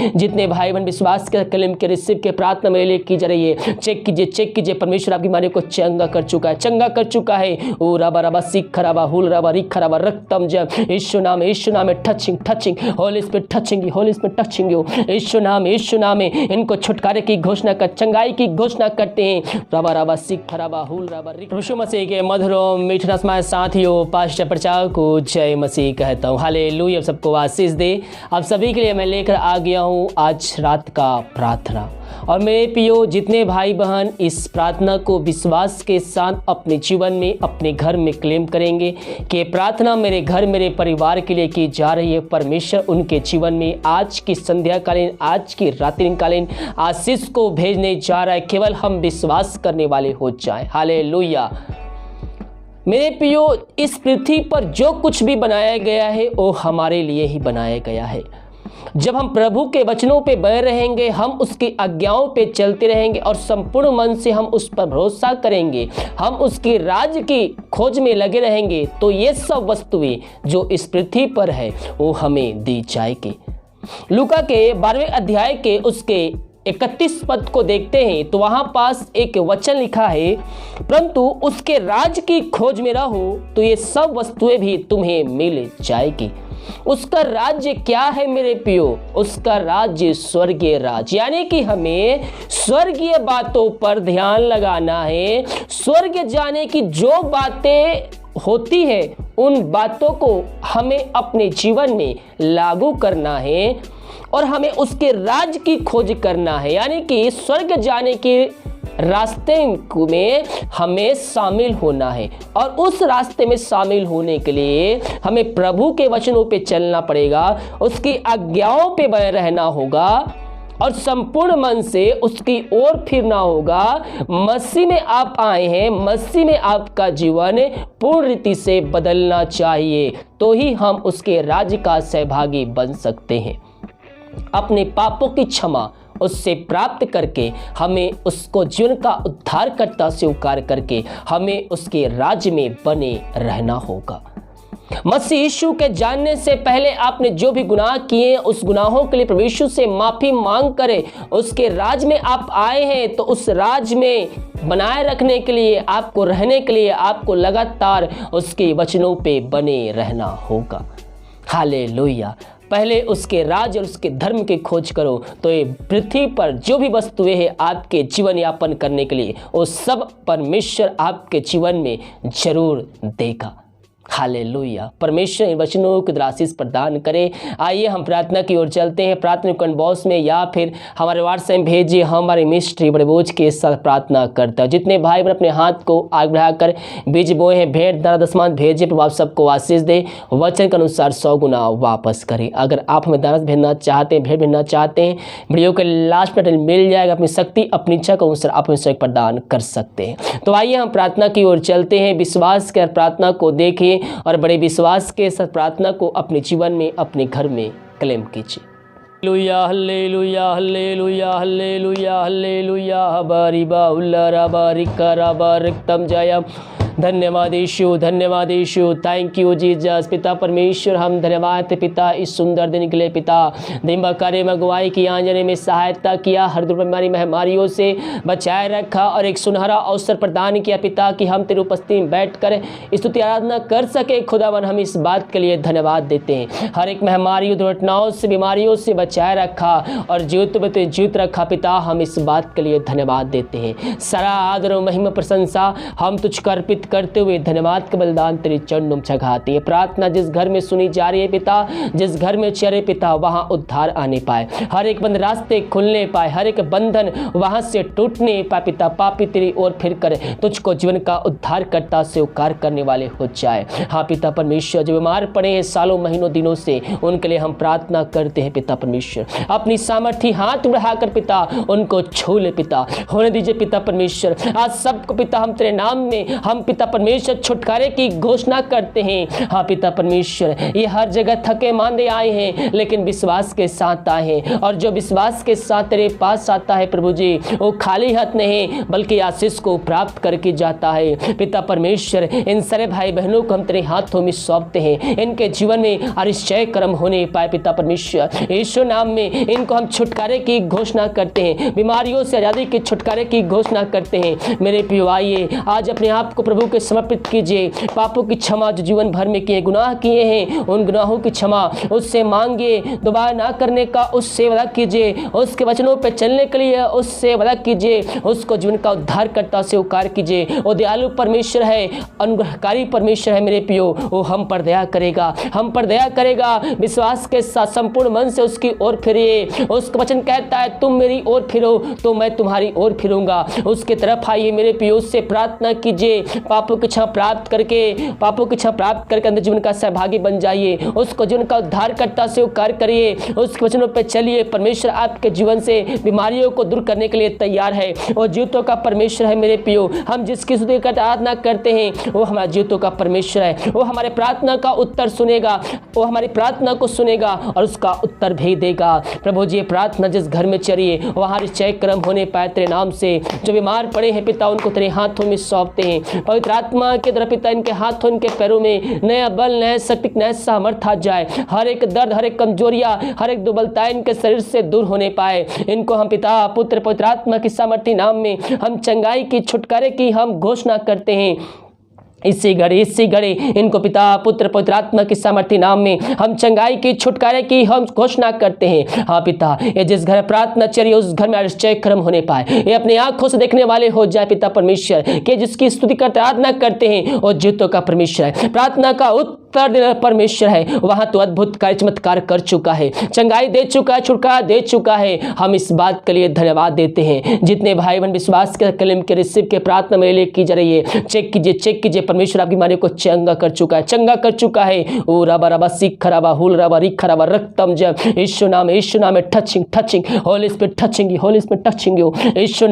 जितने भाई बहन विश्वास के कलम के रिसीव के प्रार्थना मेरे लिए की जा रही है, चेक कीजिए परमेश्वर आपकी बीमारी को चंगा कर चुका है। ओ रबा रबा सिख रबा हुल रबा रिख रबा रक्तम जब यीशु नाम में touching holy spirit touching you यीशु नाम में इनको छुटकारे की घोषणा कर, चंगाई की घोषणा करते हैं। रबा रबा सिख रबा हुल रबा रिख। यीशु मसीह के मधुर मीठे नस्माए साथियों, पास्टर प्रचार को जय मसीह कहता हूँ। हालेलुया, सबको आशीष दे। आप सभी के लिए मैं लेकर आ गया हूँ आज रात का प्रार्थना। और मेरे प्रियो जितने भाई बहन इस प्रार्थना को विश्वास के साथ अपने जीवन में, अपने घर में क्लेम करेंगे कि प्रार्थना मेरे घर, मेरे परिवार के लिए की जा रही है, परमेश्वर उनके जीवन में आज की संध्या कालीन, आज की रात्रिकालीन आशीष को भेजने जा रहा है। केवल हम विश्वास करने वाले हो जाएं। हालेलुया। मेरे प्रियो, इस पृथ्वी पर जो कुछ भी बनाया गया है वो हमारे लिए ही बनाया गया है। जब हम प्रभु के वचनों पे बने रहेंगे, हम उसकी आज्ञाओं पे चलते रहेंगे और संपूर्ण मन से हम उस पर भरोसा करेंगे, हम उसकी राज की खोज में लगे रहेंगे, तो ये सब वस्तुएं जो इस पृथ्वी पर है वो हमें दी जाएगी। लूका के 12वें अध्याय के उसके 31 पद को देखते हैं तो वहां पास एक वचन लिखा है, परंतु उसके राज की खोज में रहो तो ये सब वस्तुएं भी तुम्हें मिल जाएगी। उसका राज्य क्या है मेरे प्रियो? उसका राज्य स्वर्गीय राज, यानी कि हमें स्वर्गीय बातों पर ध्यान लगाना है। स्वर्ग जाने की जो बातें होती है उन बातों को हमें अपने जीवन में लागू करना है और हमें उसके राज की खोज करना है, यानी कि स्वर्ग जाने के रास्ते में हमें शामिल होना है। और उस रास्ते में शामिल होने के लिए हमें प्रभु के वचनों पे चलना पड़ेगा, उसकी आज्ञाओं पे बने रहना होगा और संपूर्ण मन से उसकी ओर फिरना होगा। मसीह में आप आए हैं, मसीह में आपका जीवन पूर्ण रीति से बदलना चाहिए, तो ही हम उसके राज्य का सहभागी बन सकते हैं। अपने पापों की क्षमा उससे प्राप्त करके हमें उसको जीवन का उद्धारकर्ता स्वीकार करके हमें उसके राज्य में बने रहना होगा। मसीह यीशु के जानने से पहले आपने जो भी गुनाह किए उस गुनाहों के लिए प्रभु यीशु से माफी मांग करें। उसके राज में आप आए हैं तो उस राज में बनाए रखने के लिए, आपको रहने के लिए आपको लगातार उसके वचनों पे बने रहना होगा। हालेलुया। पहले उसके राज और उसके धर्म की खोज करो तो ये पृथ्वी पर जो भी वस्तुएं हैं आपके जीवन यापन करने के लिए वो सब परमेश्वर आपके जीवन में जरूर देगा। हालेलुया। परमेश्वर इन वचनों की आशीष प्रदान करे। आइए हम प्रार्थना की ओर चलते हैं। प्रार्थना कमेंट बॉक्स में या फिर हमारे व्हाट्सएप भेजिए, हमारे मिस्ट्री बड़े बोझ के साथ प्रार्थना करता है। जितने भाई बहन अपने हाथ को आगे बढ़ाकर बीज बोए हैं, भेंट दान दशमांश भेजिए, प्रभु आप सबको आशीष दे, वचन के अनुसार 100 गुना वापस करें। अगर आप हमें दान भेजना चाहते हैं, भेंट भेजना चाहते हैं, वीडियो के लास्ट में मिल जाएगा। अपनी शक्ति, अपनी इच्छा के अनुसार आप हमें सहयोग प्रदान कर सकते हैं। तो आइए हम प्रार्थना की ओर चलते हैं। विश्वास कर प्रार्थना को देखिए और बड़े विश्वास के साथ प्रार्थना को अपने जीवन में, अपने घर में क्लेम कीजिए। Hallelujah hallelujah hallelujah hallelujah hallelujah हबारी बाउल्ला रबारी कराबा रिक्तम जयम। धन्यवाद यीशु, धन्यवाद यीशु। Thank you Jesus. पिता परमेश्वर हम धन्यवाद पिता इस सुंदर दिन के लिए। पिता दिन कार्य में अगुवाई की, आने में सहायता किया, हर बीमारी महामारियों से बचाए रखा और एक सुनहरा अवसर प्रदान किया पिता कि हम तेरी उपस्थिति में बैठ कर स्तुति आराधना कर सके। खुदावन हम इस बात के लिए धन्यवाद देते हैं। हर एक महामारियों, दुर्घटनाओं से, बीमारियों से बचाए रखा और जीवित रखा पिता, हम इस बात के लिए धन्यवाद देते हैं। सारा आदर और महिमा प्रशंसा हम तुझको अर्पित करते हुए धन्यवाद का बलिदान तेरे चरणों में चढ़ाते हैं। प्रार्थना जिस घर में सुनी जा रही है पिता, जिस घर में चले पिता, वहां उद्धार आने पाए, हर एक बंद रास्ते खुलने पाए, हर एक बंधन वहां से टूटने पाए पिता। पापी तेरी ओर फिर कर तुझको जीवन का उद्धार करता स्वीकार करने वाले हो जाए। हाँ पिता परमेश्वर, जो बीमार पड़े हैं सालों महीनों दिनों से, उनके लिए हम प्रार्थना करते हैं पिता परमेश्वर। अपनी सामर्थ्य हाथ बढ़ाकर पिता उनको छू ले पिता, होने दीजिए पिता परमेश्वर। आज सबको पिता हम तेरे नाम में हम पिता परमेश्वर छुटकारे की घोषणा करते हैं। हाँ पिता परमेश्वर, ये हर जगह थके मांदे आए हैं लेकिन विश्वास के साथ आए हैं, और जो विश्वास के साथ तेरे पास आता है प्रभु जी, वो खाली हाथ नहीं बल्कि आशीष को प्राप्त करके जाता है। पिता परमेश्वर, इन सारे भाई बहनों को हम तेरे हाथों में सौंपते हैं, इनके जीवन में आश्चर्य कर्म होने पाए पिता परमेश्वर। यीशु नाम में इनको हम छुटकारे की घोषणा करते हैं, बीमारियों से आजादी के छुटकारे की घोषणा करते हैं। मेरे प्रियो, आइए आज अपने आप को प्रभु के समर्पित कीजिए। पापों की क्षमा जो जीवन भर में किए गुनाह किए हैं, उन गुनाहों की क्षमा उससे मांगिए, दोबारा ना करने का उससे वादा कीजिए, उसके वचनों पर चलने के लिए उससे वादा कीजिए, उसको जीवन का उद्धारकर्ता से स्वीकार कीजिए। वो दयालु परमेश्वर है, अनुग्रहकारी परमेश्वर है मेरे प्रियो, वो हम पर दया करेगा, हम पर दया करेगा। विश्वास के साथ संपूर्ण मन से उसकी ओर फिरिए। उसका वचन कहता है तुम मेरी ओर फिरो तो मैं तुम्हारी ओर फिरूंगा। उसके तरफ आइए मेरे प्रियो, उससे प्रार्थना कीजिए, पापों की क्षमा प्राप्त करके अंदर जीवन का सहभागी बन जाइए। उसको जीवन का उद्धारकर्ता से स्वीकार करिए, उसके वचनों पर चलिए। परमेश्वर आपके जीवन से बीमारियों को दूर करने के लिए तैयार है। वो जीवतों का परमेश्वर है मेरे प्रियो। हम जिसकी स्तुति करते आराधना करते हैं वो हमारे जीवतों का परमेश्वर है। वो हमारे प्रार्थना का उत्तर सुनेगा, वो हमारी प्रार्थना को सुनेगा और उसका उत्तर भी देगा। प्रभु जी, प्रार्थना जिस घर में चलिए वहाँ आश्चर्य कर्म होने पाए तेरे नाम से। जो बीमार पड़े हैं पिता, उनको तेरे हाथों में सौंपते हैं। पवित्र आत्मा के द्वारा पिता इनके हाथों, इनके पैरों में नया बल, नया शक्ति, नया सामर्थ आ जाए। हर एक दर्द, हर एक कमजोरियां, हर एक दुर्बलता इनके शरीर से दूर होने पाए। इनको हम पिता, पुत्र, पवित्र आत्मा की सामर्थ्य नाम में हम चंगाई की, छुटकारे की हम घोषणा करते हैं। इसी घड़ी इनको पिता, पुत्र, पवित्र आत्मा की सामर्थ्य नाम में हम चंगाई की, छुटकारे की हम घोषणा करते हैं। हाँ पिता, ये जिस घर प्रार्थना चलिए उस घर में आश्चर्य कर्म होने पाए। ये अपनी आंखों से देखने वाले हो जाए पिता परमेश्वर, कि जिसकी स्तुति करते आराधना करते हैं और जीवतों का परमेश्वर है, प्रार्थना का उत्तर देने परमेश्वर है। वहां तो अद्भुत कार्य चमत्कार कर चुका है, चंगाई दे चुका है, छुटकारा दे चुका है। हम इस बात के लिए धन्यवाद देते हैं। जितने भाई बहन विश्वास के कलम के रिसीव के प्रार्थना में ले की जा रही है, चेक कीजिए। परमेश्वर आपकी माने को चंगा कर चुका है। ओ रबा रबा सिख रबा हुल रबा रिख रबा रक्तम जब यीशु नाम में touching holy spirit touching you. यीशु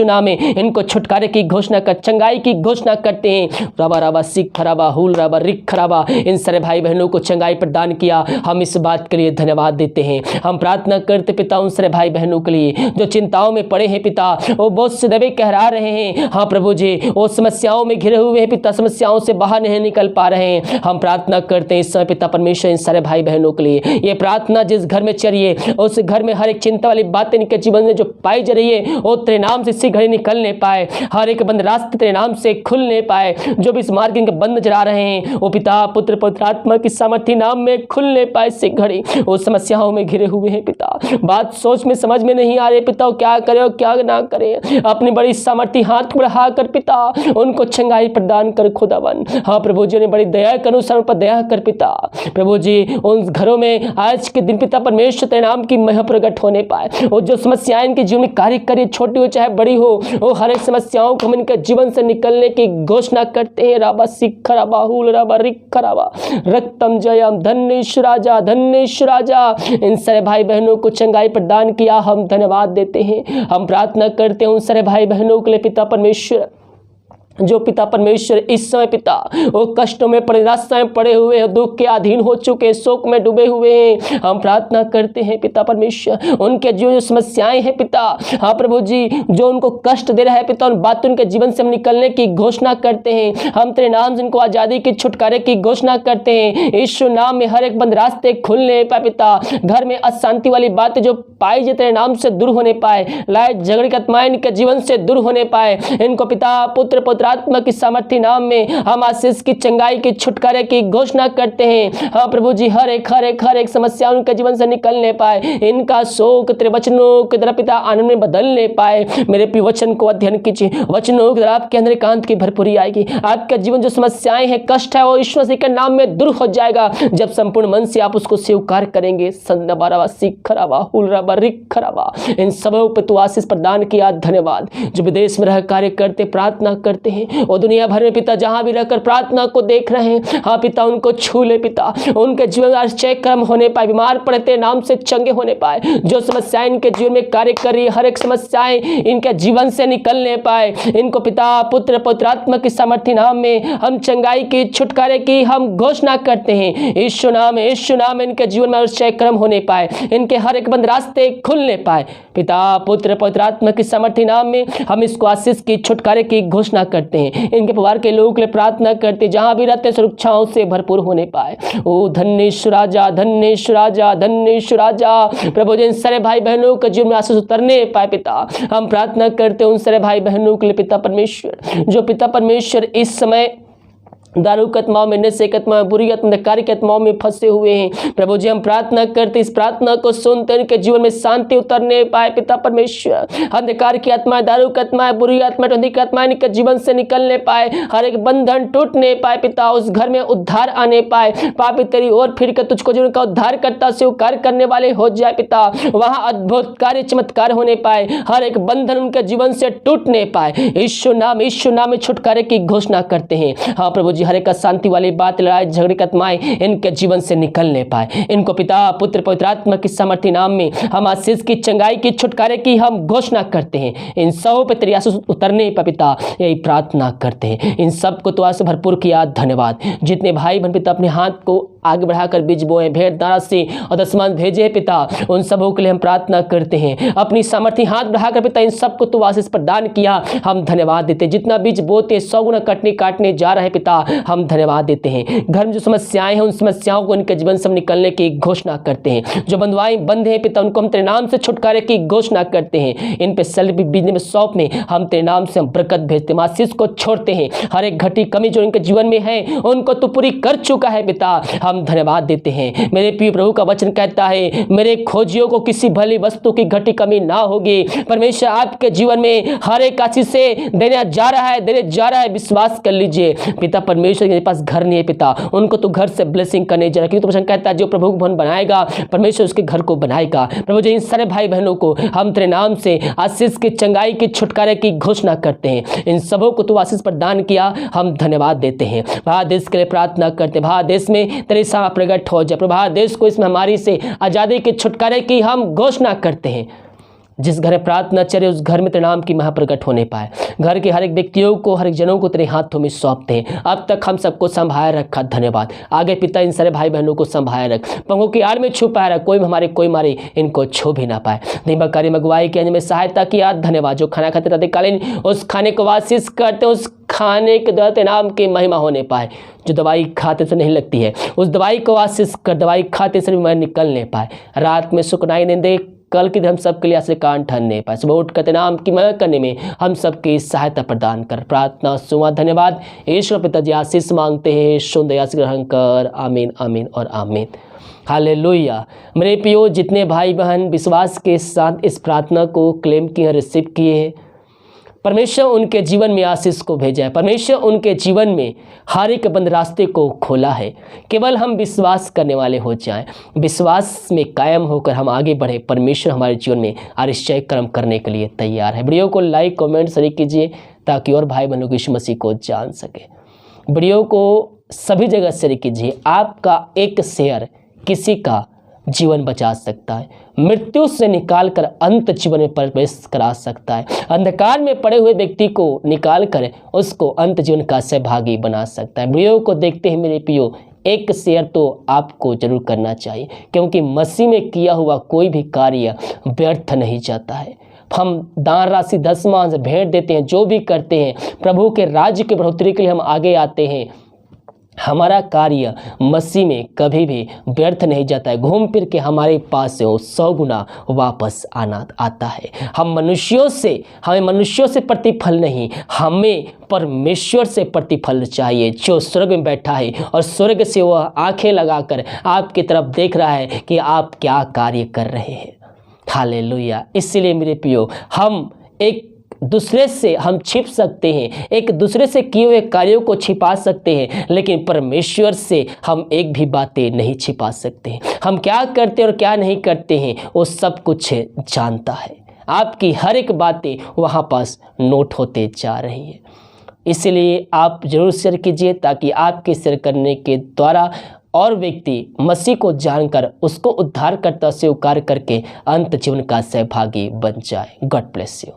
नाम में इनको छुटकारे की घोषणा कर, चंगाई की घोषणा करते हैं। रबा रबा सिख रबा हुल रबा रिख रबा, इन सारे भाई बहनों को चंगाई प्रदान किया। हम इस बात के लिए धन्यवाद देते हैं। हम प्रार्थना करते पिता उन सारे भाई बहनों के लिए जो चिंताओं में पड़े हैं पिता, वो बहुत से दबे कहरा रहे हैं। हाँ प्रभु जी, वो समस्याओं में घिरे हुए हैं पिता, समस्याओं से बाहर नहीं निकल पा रहे हैं। हम प्रार्थना करते हैं इस समय पिता परमेश्वर इन सारे भाई बहनों के लिए। ये प्रार्थना जिस घर में चलिए उस घर में हर एक चिंता वाली बातें इनके जीवन में जो पाई जा रही है वो तेरे नाम से इसी घड़ी निकलने पाए। हर एक बंद रास्ते तेरे नाम से खुलने पाए। जो भी इस मार्ग इनके बंद नजर आ रहे हैं वो पिता, पुत्र, पवित्र आत्मा की सामर्थ्य नाम में खुलने पाए। इसी घड़ी वो समस्याओं में घिरे हुए हैं पिता, बात सोच में समझ में नहीं आ रही पिता, क्या करे और क्या ना करे। अपनी बड़ी सामर्थ्य हाथ बढ़ा कर पिता उनको चंगाई प्रदान कर खुदावन। हाँ प्रभु जी, ने बड़ी दया के अनुसार पर दया कर पिता। प्रभु जी, उन घरों में आज के दिन पिता परमेश्वर तेरे नाम की महिमा प्रकट होने पाए। और जो समस्याएं इनके जीवन में कार्य करे, छोटी हो चाहे बड़ी हो, वो हर एक समस्याओं को हम इनके जीवन से निकलने की घोषणा करते हैं। राबा सिख राबा हुल राबा रिख राबा रक्तम जयम। धन्येश राजा इन सारे भाई बहनों को चंगाई प्रदान किया, हम धन्यवाद देते हैं। हम प्रार्थना करते हैं उन सारे भाई बहनों के लिए पिता परमेश्वर, जो पिता परमेश्वर इस समय पिता वो कष्टों में पड़े, निराशा में पड़े हुए हैं, दुख के अधीन हो चुके, शोक में डूबे हुए हैं। हम प्रार्थना करते हैं पिता परमेश्वर, उनके जो समस्याएं हैं पिता, हाँ प्रभु जी, जो उनको कष्ट दे रहा है पिता, उन बातों उनके जीवन से हम निकलने की घोषणा करते हैं। हम तेरे नाम से उनको आजादी की, छुटकारे की घोषणा करते हैं। यीशु नाम में हर एक बंद रास्ते खुलने पाए पिता, घर में अशांति वाली बातें जो पाई जाए तेरे नाम से दूर होने पाए, लाए झगड़े की आत्माएं इनके जीवन से दूर होने पाए। इनको पिता, पुत्र, पवित्र आत्मा की सामर्थ्य नाम में हम आशीष की, चंगाई की, छुटकारे की घोषणा करते हैं। हाँ प्रभु जी, हर एक समस्या उनके जीवन से निकलने पाए। इनका शोक तेरे वचनों के द्वारा पिता आनंद में बदलने पाए। मेरे प्रिय वचन को अध्ययन कीजिए, वचनों के द्वारा आपके अंदर एकांत की भरपूरी आएगी। आपका जीवन जो समस्याएं हैं, कष्ट है, वो ईश्वर मसीह के नाम में दूर हो जाएगा जब संपूर्ण मन से आप उसको स्वीकार करेंगे। इन सबों पर तू आशीष प्रदान किया, धन्यवाद। जो विदेश में रह कार्य करते, प्रार्थना करते हैं हैं, वो दुनिया भर में पिता जहाँ भी रहकर प्रार्थना को देख रहे हैं, हाँ पिता उनको छू ले पिता, उनके जीवन में आश्चर्य कर्म होने पाए, बीमार पड़े तेरे नाम से चंगे होने पाए, जो समस्याएं इनके जीवन में कार्य कर रही है हर एक समस्याएं इनके जीवन से निकलने पाए, इनको पिता पुत्र पवित्रात्मा की सामर्थ्य नाम में हम चंगाई की छुटकारे की हम घोषणा करते हैं। यीशु नाम में इनके जीवन में आश्चर्य कर्म होने पाए, इनके हर एक बंद रास्ते खुलने पाए, पिता पुत्र पवित्र आत्मा की सामर्थ्य नाम में हम इसको आशीष की छुटकारे की घोषणा करते हैं। इनके परिवार के लोगों के लिए प्रार्थना करते जहां भी रहते सुरक्षाओं से भरपूर होने पाए। ओ धन्येश्वर राजा, धन्येश्वर राजा, धन्येश्वर राजा, प्रभु जिन सारे भाई बहनों के जीवन में आशीष उतरने पाए पिता, हम प्रार्थना करते उन सारे भाई बहनों के लिए पिता परमेश्वर, जो पिता परमेश्वर इस समय दारू के आत्माओं में, नशे के आत्माओं में, बुरी अंधकार के आत्माओं में फंसे हुए हैं, प्रभु जी हम प्रार्थना करते इस प्रार्थना को सुनते उनके जीवन में शांति उतरने पाए पिता परमेश्वर, अंधकार की आत्मा, दारू की आत्मा, बुरी आत्मा, टंडी की आत्मा इनके जीवन से निकलने पाए, हर एक बंधन टूटने पाए पिता, उस घर में उद्धार आने पाए, पापी तेरी ओर फिर कर तुझको जो उनका उद्धार करता स्वीकार करने वाले हो जाए पिता, वहां अद्भुत कार्य चमत्कार होने पाए, हर एक बंधन उनके जीवन से टूटने पाए। यीशु नाम में छुटकारे की घोषणा करते हैं। हाँ प्रभु जी हर एक शांति वाली बात, लड़ाई झगड़े की आत्माएं इनके जीवन से निकलने पाए, इनको पिता पुत्र पवित्र आत्मा की सामर्थ्य नाम में हम आशीष की चंगाई की छुटकारे की हम घोषणा करते हैं। इन सब पे तेरी आशीष उतरने पर पिता यही प्रार्थना करते हैं। इन सब को तो आज से भरपूर किया, धन्यवाद। जितने भाई बहन पिता अपने हाथ को आगे बढ़ाकर बीज बोए, भेंट दारा से और दशमांश भेजे पिता, उन सबों के लिए हम प्रार्थना करते हैं। अपनी सामर्थ्य हाथ बढ़ाकर पिता इन सबको तो आशीष प्रदान किया, हम धन्यवाद देते हैं। जितना बीज बोते 100 गुना काटने जा रहे पिता, हम धन्यवाद देते हैं। घर में जो समस्याएं हैं उन समस्याओं को इनके जीवन से निकलने की घोषणा करते हैं। जो बंधुआएं बंद हैं पिता उनको हम तेरे नाम से छुटकारे की घोषणा करते हैं। इन पे सैलरी बिजनेस में शॉप में हम तेरे नाम से हम बरकत भेजते हैं, आशीष को छोड़ते हैं। हर एक घटी कमी जो इनके जीवन में है उनको तो पूरी कर चुका है पिता, हम धन्यवाद देते हैं। मेरे प्रिय प्रभु का वचन कहता है मेरे खोजियों को किसी भली वस्तु की घटी कमी ना होगी। परमेश्वर आपके जीवन में हर एक आशीष से देने जा रहा है, विश्वास कर लीजिए पिता। परमेश्वर के पास घर नहीं है पिता, उनको तो घर से ब्लेसिंग करने जा रहा है, क्योंकि तो वचन कहता है जो प्रभु भवन बनाएगा परमेश्वर उसके घर को बनाएगा। प्रभु जी इन सारे भाई बहनों को हम तेरे नाम से आशीष की चंगाई की छुटकारे की घोषणा करते हैं। इन सबों को तो आशीष प्रदान किया, हम धन्यवाद देते हैं। भारत देश के लिए प्रार्थना करते, भारत देश में तेरे सामने प्रकट हो जाए। भारत देश को इस महामारी से आजादी के छुटकारे की हम घोषणा करते हैं। जिस घर में प्रार्थना चले उस घर में तेरे नाम की महाप्रकट होने पाए। घर के हर एक व्यक्तियों को, हर एक जनों को तेरे हाथों में सौंपते हैं। अब तक हम सबको संभाल रखा, धन्यवाद। आगे पिता इन सारे भाई बहनों को संभाल रख, पंखों की आड़ में छुपाया रख, कोई मारे इनको छू भी ना पाए। दिमाग कार्य मगवाई के में सहायता किया, धन्यवाद। जो खाना खाते रहते कालीन उस खाने को आशीष करते, उस खाने के द्वारा तेरे नाम की महिमा होने पाए। जो दवाई खाते से नहीं लगती है उस दवाई को आशीष कर, दवाई खाते से बीमारी निकलने पाए। रात में सुखनाई नहीं दे, कल की हम सबके लिए ऐसे कान ठहरने पाए। सुबह उठ कर नाम की महिमा करने में हम सबकी सहायता प्रदान कर। प्रार्थना सुना, धन्यवाद। ईश्वर पिता जी आशीष मांगते हैं, सुन दया से ग्रहण कर। आमीन, आमीन और आमीन। हालेलुया। मेरे प्रियो जितने भाई बहन विश्वास के साथ इस प्रार्थना को क्लेम किए, रिसीव किए हैं, परमेश्वर उनके जीवन में आशीष को भेजा है। परमेश्वर उनके जीवन में हर एक बंद रास्ते को खोला है। केवल हम विश्वास करने वाले हो जाएं, विश्वास में कायम होकर हम आगे बढ़े। परमेश्वर हमारे जीवन में आश्चर्य कर्म करने के लिए तैयार है। वीडियो को लाइक कमेंट शेयर कीजिए ताकि और भाई बहनों यीशु मसीह को जान सके। वीडियो को सभी जगह शेयर कीजिए। आपका एक शेयर किसी का जीवन बचा सकता है, मृत्यु से निकालकर अंत जीवन में प्रवेश करा सकता है, अंधकार में पड़े हुए व्यक्ति को निकालकर उसको अंत जीवन का सहभागी बना सकता है। वीडियो को देखते हैं मेरे प्रियो, एक शेयर तो आपको जरूर करना चाहिए, क्योंकि मसीह में किया हुआ कोई भी कार्य व्यर्थ नहीं जाता है। हम दान राशि, दशमांश, भेंट देते हैं, जो भी करते हैं प्रभु के राज्य की बढ़ोतरी के लिए हम आगे आते हैं। हमारा कार्य मसीह में कभी भी व्यर्थ नहीं जाता है, घूम फिर के हमारे पास से 100 गुना वापस आता है। हमें मनुष्यों से प्रतिफल नहीं, हमें परमेश्वर से प्रतिफल चाहिए जो स्वर्ग में बैठा है, और स्वर्ग से वह आंखें लगाकर आपकी तरफ देख रहा है कि आप क्या कार्य कर रहे हैं। हालेलुया। इसलिए मेरे प्रियो, हम एक दूसरे से हम छिप सकते हैं, एक दूसरे से किए हुए कार्यों को छिपा सकते हैं, लेकिन परमेश्वर से हम एक भी बातें नहीं छिपा सकते हैं। हम क्या करते और क्या नहीं करते हैं वो सब कुछ जानता है। आपकी हर एक बातें वहाँ पास नोट होते जा रही है। इसलिए आप जरूर शेयर कीजिए ताकि आपके शेयर करने के द्वारा और व्यक्ति मसीह को जानकर उसको उद्धारकर्ता स्वीकार करके अंत जीवन का सहभागी बन जाए। God bless you.